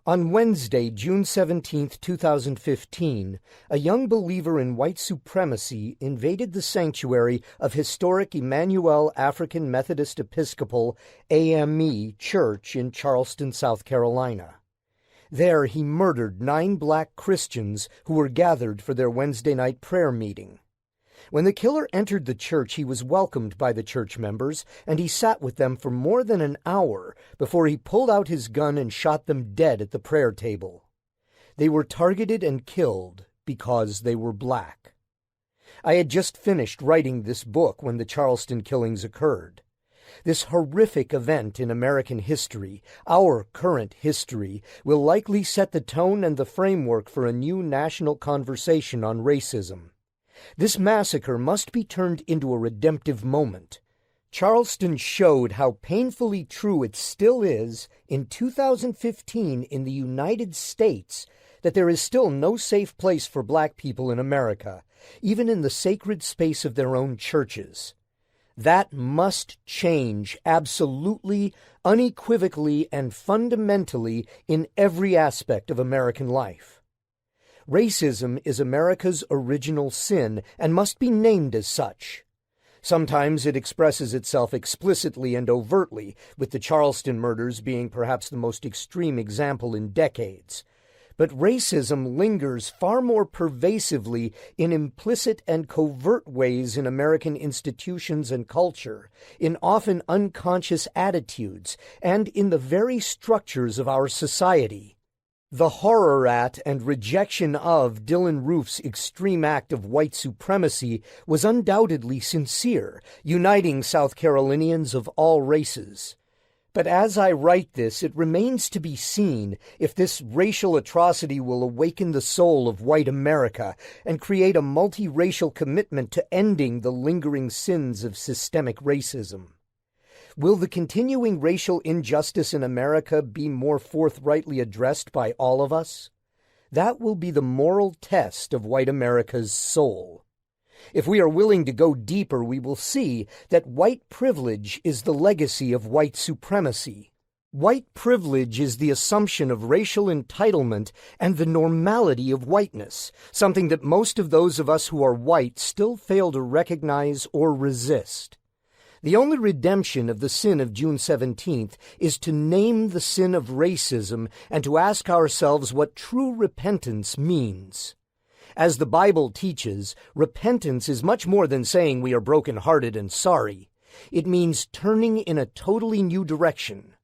On Wednesday, June 17, 2015, a young believer in white supremacy invaded the sanctuary of historic Emmanuel African Methodist Episcopal AME Church in Charleston, South Carolina. There he murdered 9 black Christians who were gathered for their Wednesday night prayer meeting. When the killer entered the church, he was welcomed by the church members, and he sat with them for more than an hour before he pulled out his gun and shot them dead at the prayer table. They were targeted and killed because they were black. I had just finished writing this book when the Charleston killings occurred. This horrific event in American history, our current history, will likely set the tone and the framework for a new national conversation on racism. This massacre must be turned into a redemptive moment. Charleston showed how painfully true it still is in 2015 in the United States that there is still no safe place for black people in America, even in the sacred space of their own churches. That must change absolutely, unequivocally, and fundamentally in every aspect of American life. Racism is America's original sin and must be named as such. Sometimes it expresses itself explicitly and overtly, with the Charleston murders being perhaps the most extreme example in decades. But racism lingers far more pervasively in implicit and covert ways in American institutions and culture, in often unconscious attitudes, and in the very structures of our society. The horror at and rejection of Dylann Roof's extreme act of white supremacy was undoubtedly sincere, uniting South Carolinians of all races. But as I write this, it remains to be seen if this racial atrocity will awaken the soul of white America and create a multiracial commitment to ending the lingering sins of systemic racism. Will the continuing racial injustice in America be more forthrightly addressed by all of us? That will be the moral test of white America's soul. If we are willing to go deeper, we will see that white privilege is the legacy of white supremacy. White privilege is the assumption of racial entitlement and the normality of whiteness, something that most of those of us who are white still fail to recognize or resist. The only redemption of the sin of June 17th is to name the sin of racism and to ask ourselves what true repentance means. As the Bible teaches, repentance is much more than saying we are broken-hearted and sorry. It means turning in a totally new direction.